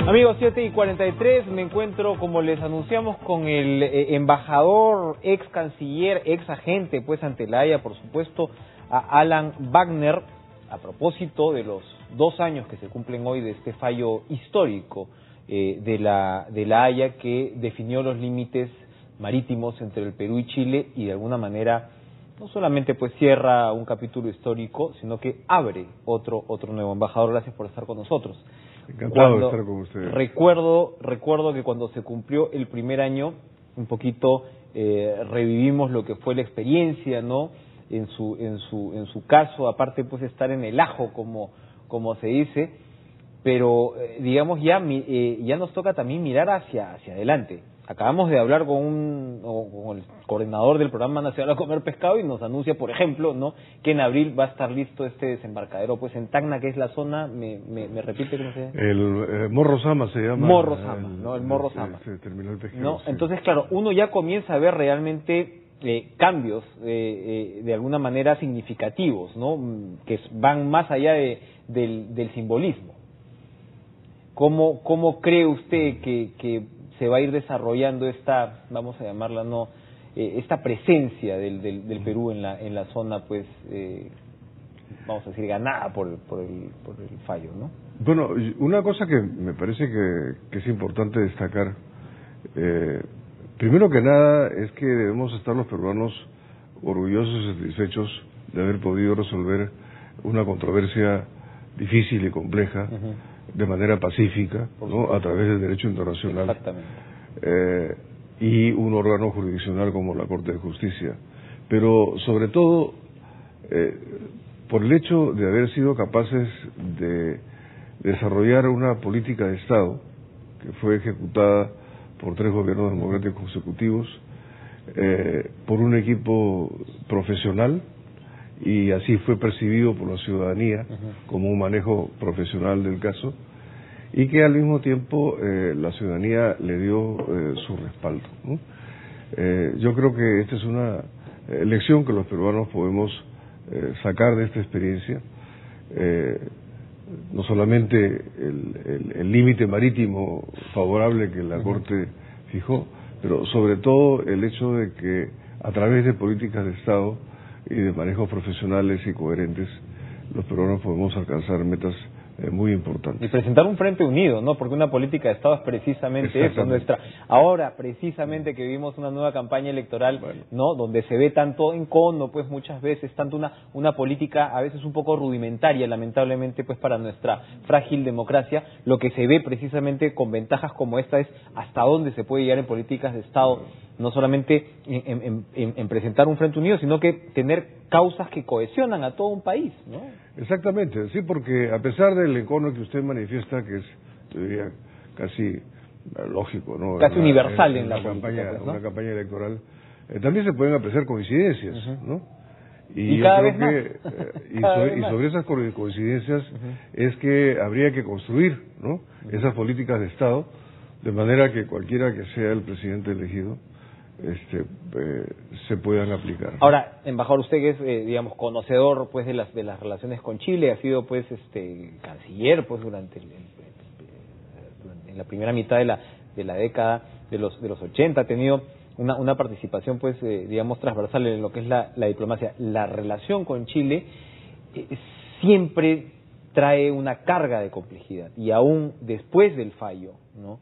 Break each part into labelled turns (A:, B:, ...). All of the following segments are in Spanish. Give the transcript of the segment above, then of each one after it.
A: Amigos, 7:43, me encuentro, como les anunciamos, con el embajador, ex canciller, ex agente, pues ante la Haya, por supuesto, a Alan Wagner, a propósito de los 2 años que se cumplen hoy de este fallo histórico de la Haya, que definió los límites marítimos entre el Perú y Chile y de alguna manera no solamente pues cierra un capítulo histórico, sino que abre otro nuevo. Embajador, gracias por estar con nosotros.
B: Encantado de estar con ustedes.
A: Recuerdo que cuando se cumplió el primer año, un poquito revivimos lo que fue la experiencia, ¿no? En su caso, aparte pues estar en el ajo, como se dice, pero digamos ya nos toca también mirar hacia adelante. Acabamos de hablar con el coordinador del Programa Nacional a Comer Pescado y nos anuncia, por ejemplo, ¿no?, que en abril va a estar listo este desembarcadero pues en Tacna, que es la zona, me repite cómo se llama.
B: El Morro Sama se llama.
A: Morro Sama, ¿no? El Morro Sama.
B: Se terminó el pesquero.
A: ¿No?
B: Sí.
A: Entonces, claro, uno ya comienza a ver realmente cambios de alguna manera significativos, ¿no?, que van más allá del simbolismo. ¿Cómo cree usted que se va a ir desarrollando esta, vamos a llamarla, no, esta presencia del Perú en la zona, pues, vamos a decir, ganada por el fallo, ¿no?
B: Bueno, una cosa que me parece que es importante destacar, primero que nada, es que debemos estar los peruanos orgullosos y satisfechos de haber podido resolver una controversia difícil y compleja de manera pacífica, ¿no?, a través del derecho internacional.
A: Exactamente.
B: Y un órgano jurisdiccional como la Corte de Justicia. Pero sobre todo, por el hecho de haber sido capaces de desarrollar una política de Estado que fue ejecutada por 3 gobiernos democráticos consecutivos, por un equipo profesional, y así fue percibido por la ciudadanía como un manejo profesional del caso, y que al mismo tiempo la ciudadanía le dio su respaldo, ¿no? Yo creo que esta es una lección que los peruanos podemos sacar de esta experiencia, no solamente el límite marítimo favorable que la Corte fijó, pero sobre todo el hecho de que a través de políticas de Estado y de manejos profesionales y coherentes, los peruanos podemos alcanzar metas muy importantes.
A: Y presentar un frente unido, ¿no? Porque una política de Estado es precisamente eso, nuestra. Ahora, precisamente que vivimos una nueva campaña electoral, bueno, ¿no?, donde se ve tanto encono, pues muchas veces, tanto una política a veces un poco rudimentaria, lamentablemente, pues para nuestra frágil democracia. Lo que se ve precisamente con ventajas como esta es hasta dónde se puede llegar en políticas de Estado, no solamente en presentar un frente unido, sino que tener causas que cohesionan a todo un país, ¿no?
B: Exactamente, sí, porque a pesar del encono que usted manifiesta, que es, yo diría, casi lógico, ¿no?,
A: casi universal en la
B: campaña,
A: política, pues, ¿no?,
B: una campaña electoral, también se pueden apreciar coincidencias, ¿no?
A: Y
B: yo
A: cada
B: creo
A: vez
B: que
A: más.
B: sobre esas coincidencias es que habría que construir, ¿no?, esas políticas de Estado, de manera que cualquiera que sea el presidente elegido se puedan aplicar.
A: Ahora, embajador, usted que es digamos conocedor pues de las relaciones con Chile, ha sido pues canciller pues durante en la primera mitad de la década de los 80, ha tenido una participación pues digamos transversal en lo que es la diplomacia. La relación con Chile siempre trae una carga de complejidad, y aún después del fallo, ¿no?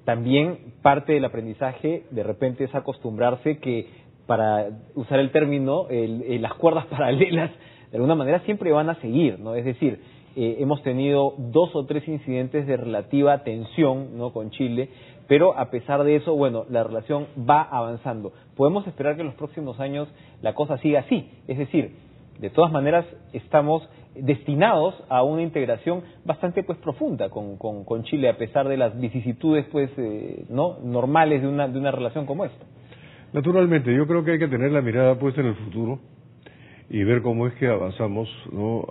A: También parte del aprendizaje de repente es acostumbrarse que, para usar el término, las cuerdas paralelas de alguna manera siempre van a seguir, ¿no? Es decir, hemos tenido 2 o 3 incidentes de relativa tensión, ¿no?, con Chile, pero a pesar de eso, bueno, la relación va avanzando. Podemos esperar que en los próximos años la cosa siga así, es decir, de todas maneras estamos destinados a una integración bastante pues profunda con Chile, a pesar de las vicisitudes pues no normales de una relación como esta.
B: Naturalmente, yo creo que hay que tener la mirada puesta en el futuro y ver cómo es que avanzamos, ¿no?,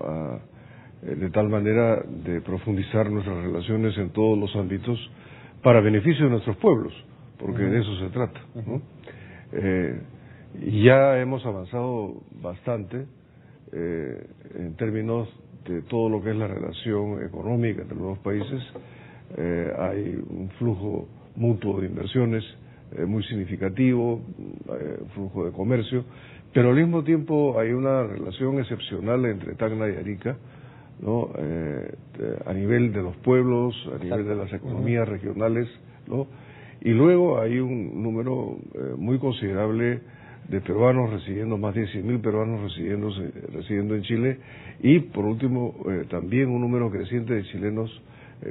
B: de tal manera de profundizar nuestras relaciones en todos los ámbitos para beneficio de nuestros pueblos, porque de eso se trata, ¿no? Ya hemos avanzado bastante en términos todo lo que es la relación económica entre los dos países. Hay un flujo mutuo de inversiones muy significativo, flujo de comercio, pero al mismo tiempo hay una relación excepcional entre Tacna y Arica, ¿no? A nivel de los pueblos, a nivel de las economías regionales, ¿no? Y luego hay un número muy considerable de peruanos residiendo, más de 100.000 peruanos residiendo en Chile, y por último también un número creciente de chilenos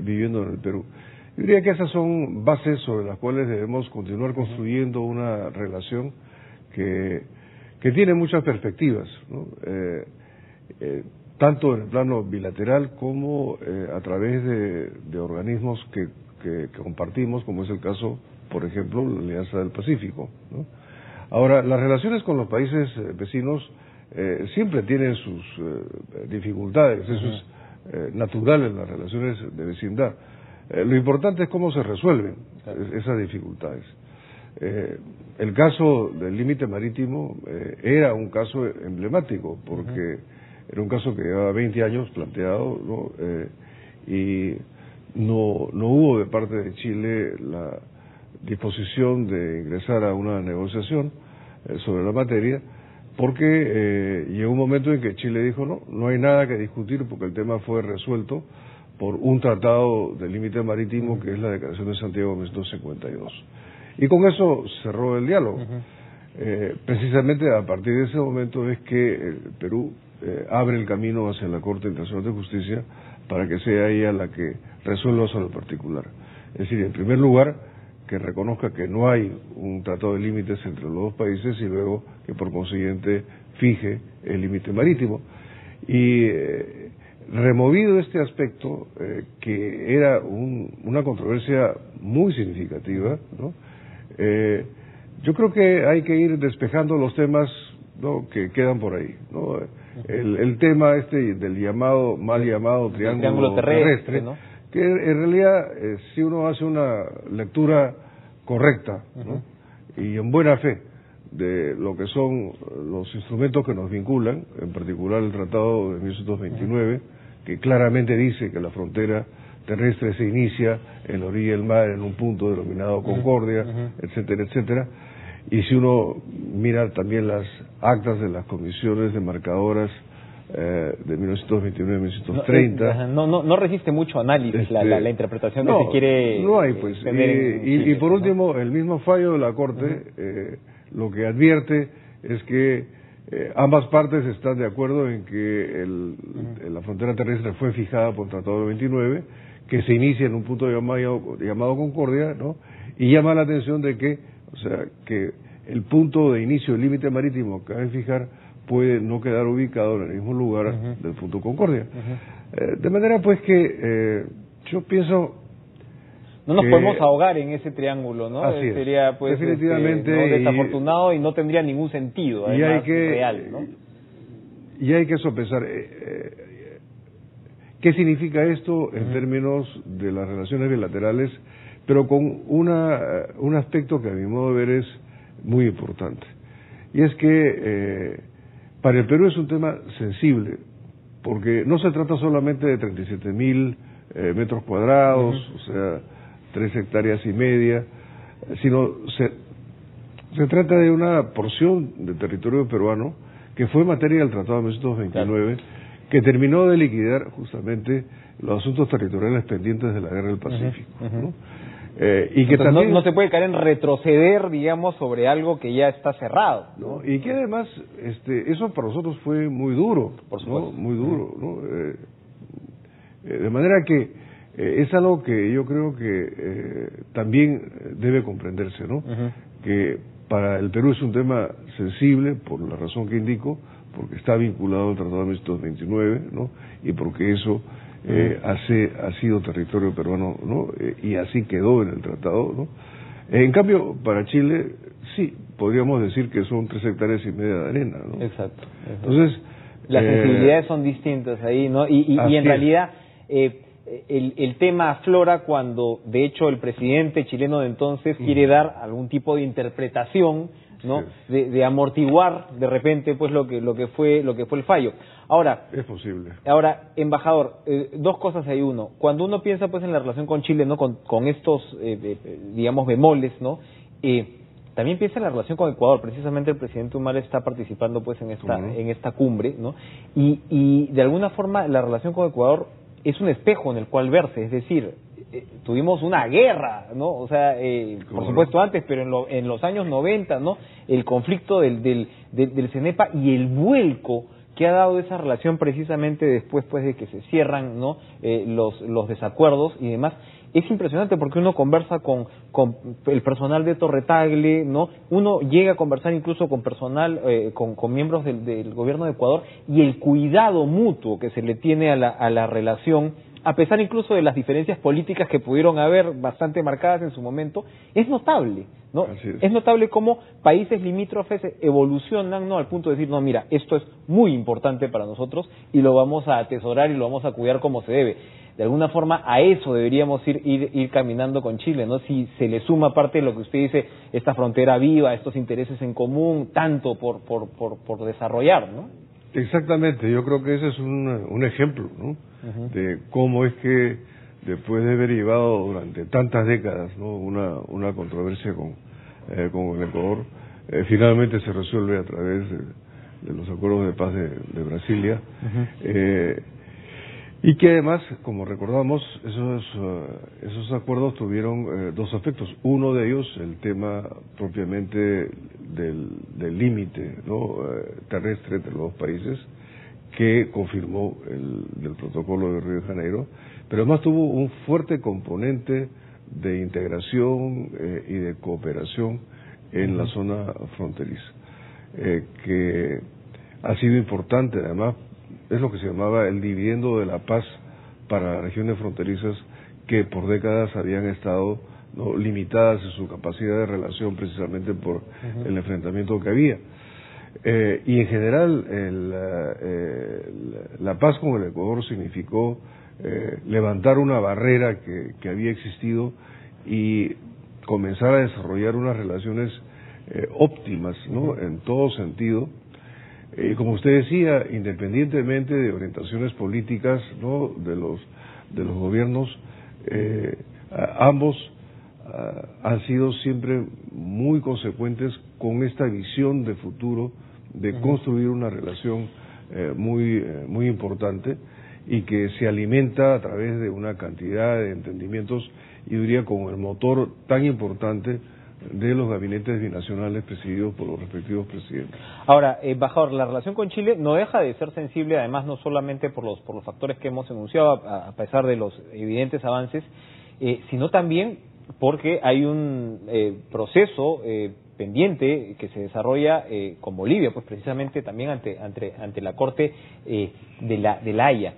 B: viviendo en el Perú. Yo diría que esas son bases sobre las cuales debemos continuar construyendo una relación que tiene muchas perspectivas, ¿no? Tanto en el plano bilateral como a través de organismos que compartimos, como es el caso, por ejemplo, la Alianza del Pacífico, ¿no? Ahora, las relaciones con los países vecinos siempre tienen sus dificultades, eso es natural en las relaciones de vecindad. Lo importante es cómo se resuelven esas dificultades. El caso del límite marítimo era un caso emblemático, porque era un caso que llevaba 20 años planteado, ¿no? Y no hubo de parte de Chile la disposición de ingresar a una negociación sobre la materia, porque llegó un momento en que Chile dijo no hay nada que discutir porque el tema fue resuelto por un tratado de límite marítimo que es la Declaración de Santiago de 1952. Y con eso cerró el diálogo. Precisamente a partir de ese momento es que el Perú abre el camino hacia la Corte Internacional de Justicia para que sea ella la que resuelva sobre lo particular. Es decir, en primer lugar, que reconozca que no hay un tratado de límites entre los dos países y luego que por consiguiente fije el límite marítimo. Y removido este aspecto, que era una controversia muy significativa, ¿no? Yo creo que hay que ir despejando los temas, ¿no?, que quedan por ahí, ¿no? El tema del mal llamado triángulo terrestre, ¿no?, que en realidad si uno hace una lectura correcta, ¿no?, y en buena fe de lo que son los instrumentos que nos vinculan, en particular el Tratado de 1929, que claramente dice que la frontera terrestre se inicia en la orilla del mar, en un punto denominado Concordia, etcétera, etcétera. Y si uno mira también las actas de las comisiones demarcadoras de 1929-1930...
A: No resiste mucho análisis la interpretación que se quiere...
B: No hay, pues. Y por último, el mismo fallo de la Corte lo que advierte es que ambas partes están de acuerdo en que la frontera terrestre fue fijada por el Tratado de 29, que se inicia en un punto llamado Concordia, ¿no? Y llama la atención de que, o sea, que el punto de inicio del límite marítimo que hay que fijar puede no quedar ubicado en el mismo lugar del punto Concordia. De manera pues que yo pienso...
A: No nos podemos ahogar en ese triángulo, ¿no?
B: Así es.
A: Sería pues
B: definitivamente,
A: ¿no?, desafortunado y no tendría ningún sentido, además, real, ¿no?
B: Y hay que sopesar qué significa esto en términos de las relaciones bilaterales, pero con un aspecto que a mi modo de ver es muy importante. Y es que para el Perú es un tema sensible, porque no se trata solamente de 37.000 metros cuadrados, o sea, 3,5 hectáreas, sino se trata de una porción de territorio peruano que fue materia del Tratado de 1929, que terminó de liquidar justamente los asuntos territoriales pendientes de la Guerra del Pacífico, ¿no? Y que también
A: no se puede caer en retroceder, digamos, sobre algo que ya está cerrado, ¿no?
B: Y que además eso para nosotros fue muy duro,
A: por supuesto,
B: ¿no? Muy duro, ¿no? De manera que es algo que yo creo que también debe comprenderse, ¿no? Que para el Perú es un tema sensible por la razón que indico, porque está vinculado al Tratado de 1929, ¿no? Y porque eso ha sido territorio peruano, ¿no? Y así quedó en el tratado, ¿no? En cambio, para Chile, sí, podríamos decir que son 3,5 hectáreas de arena, ¿no?
A: Exacto.
B: Entonces,
A: las sensibilidades son distintas ahí, ¿no? Y en realidad, el tema aflora cuando, de hecho, el presidente chileno de entonces quiere dar algún tipo de interpretación ¿no?
B: Sí.
A: De amortiguar de repente pues lo que fue el fallo. Ahora,
B: es posible.
A: Ahora, embajador, dos cosas hay. Uno, cuando uno piensa pues en la relación con Chile, ¿no? Con estos digamos bemoles, ¿no? También piensa en la relación con Ecuador. Precisamente el presidente Humala está participando pues en esta cumbre, ¿no? Y de alguna forma la relación con Ecuador es un espejo en el cual verse, es decir, tuvimos una guerra, ¿no? O sea, por supuesto antes, pero en los años 90, ¿no? El conflicto del CENEPA y el vuelco que ha dado esa relación precisamente después pues de que se cierran, ¿no? Los desacuerdos y demás. Es impresionante porque uno conversa con el personal de Torre Tagle, ¿no? Uno llega a conversar incluso con personal, con miembros del gobierno de Ecuador, y el cuidado mutuo que se le tiene a la relación, a pesar incluso de las diferencias políticas que pudieron haber bastante marcadas en su momento, es notable, ¿no? Es notable cómo países limítrofes evolucionan, ¿no? Al punto de decir, no, mira, esto es muy importante para nosotros y lo vamos a atesorar y lo vamos a cuidar como se debe. De alguna forma a eso deberíamos ir caminando con Chile, ¿no? Si se le suma parte de lo que usted dice, esta frontera viva, estos intereses en común, tanto por desarrollar, ¿no?
B: Exactamente, yo creo que ese es un ejemplo, ¿no? De cómo es que después de haber llevado durante tantas décadas, ¿no? una controversia con el Ecuador, finalmente se resuelve a través de los acuerdos de paz de Brasilia, y que además, como recordamos, esos acuerdos tuvieron dos aspectos. Uno de ellos, el tema propiamente del límite, ¿no? Terrestre entre los dos países, que confirmó del protocolo de Río de Janeiro, pero además tuvo un fuerte componente de integración y de cooperación en la zona fronteriza, que ha sido importante. Además, es lo que se llamaba el dividendo de la paz para las regiones fronterizas que por décadas habían estado, ¿no? limitadas en su capacidad de relación precisamente por el enfrentamiento que había. Y en general la paz con el Ecuador significó levantar una barrera que había existido y comenzar a desarrollar unas relaciones óptimas, ¿no? En todo sentido. Como usted decía, independientemente de orientaciones políticas, ¿no? de los gobiernos, ambos han sido siempre muy consecuentes con esta visión de futuro, de construir una relación muy importante y que se alimenta a través de una cantidad de entendimientos, y diría con el motor tan importante de los gabinetes binacionales presididos por los respectivos presidentes.
A: Ahora, embajador, la relación con Chile no deja de ser sensible, además no solamente por los factores que hemos enunciado, a pesar de los evidentes avances, sino también porque hay un proceso pendiente que se desarrolla con Bolivia, pues precisamente también ante la Corte de la Haya.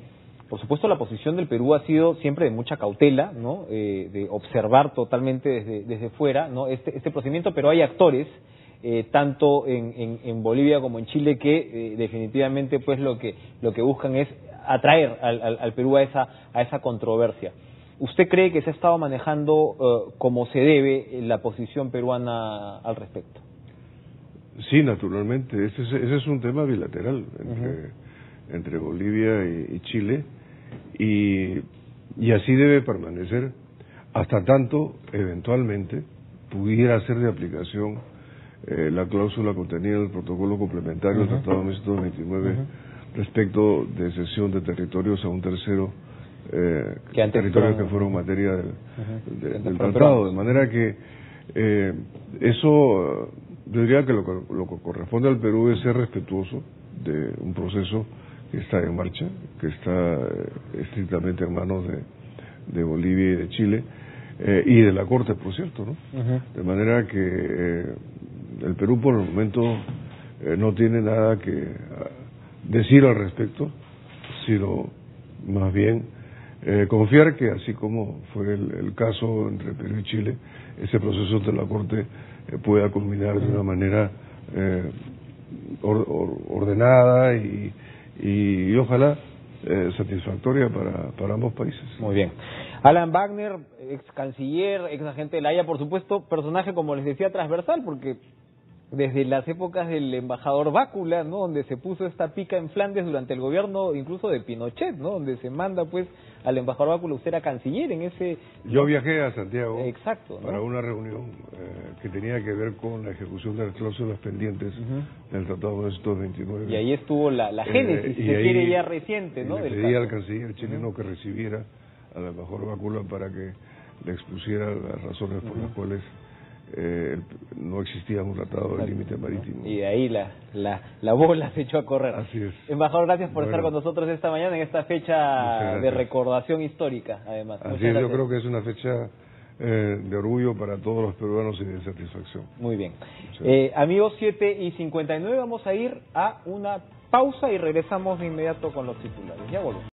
A: Por supuesto, la posición del Perú ha sido siempre de mucha cautela, ¿no? De observar totalmente desde fuera, ¿no? este procedimiento, pero hay actores tanto en Bolivia como en Chile que definitivamente pues lo que buscan es atraer al Perú a esa controversia. ¿Usted cree que se ha estado manejando como se debe la posición peruana al respecto?
B: Sí, naturalmente. Ese es un tema bilateral entre Bolivia y Chile, y así debe permanecer hasta tanto eventualmente pudiera ser de aplicación la cláusula contenida en el protocolo complementario del Tratado de 1929 respecto de cesión de territorios a un tercero, territorios que fueron materia del tratado, de manera que eso yo diría que lo que corresponde al Perú es ser respetuoso de un proceso que está en marcha, que está estrictamente en manos de Bolivia y de Chile, y de la Corte, por cierto, ¿no? De manera que el Perú por el momento no tiene nada que decir al respecto, sino más bien confiar que, así como fue el caso entre Perú y Chile, ese proceso de la Corte pueda culminar de una manera ordenada y ojalá satisfactoria para ambos países.
A: Muy bien. Alan Wagner, ex canciller, ex agente de la Haya, por supuesto, personaje, como les decía, transversal, porque desde las épocas del embajador Bácula, ¿no? Donde se puso esta pica en Flandes durante el gobierno incluso de Pinochet, ¿no? Donde se manda pues al embajador Bácula, usted era canciller en ese...
B: Yo viajé a Santiago.
A: Exacto, ¿no?
B: Para una reunión que tenía que ver con la ejecución de las cláusulas pendientes del Tratado de 1929.
A: Y ahí estuvo la génesis, si se quiere, ya reciente, ¿no?
B: Le pedí al canciller chileno que recibiera al embajador Bácula para que le expusiera las razones por las cuales no existía un tratado de límite marítimo.
A: Y de ahí la bola se echó a correr.
B: Así es.
A: Embajador, gracias por estar con nosotros esta mañana en esta fecha de recordación histórica, además.
B: Así es, yo creo que es una fecha de orgullo para todos los peruanos y de satisfacción.
A: Muy bien. Amigos, 7:59, vamos a ir a una pausa y regresamos de inmediato con los titulares. Ya volvemos.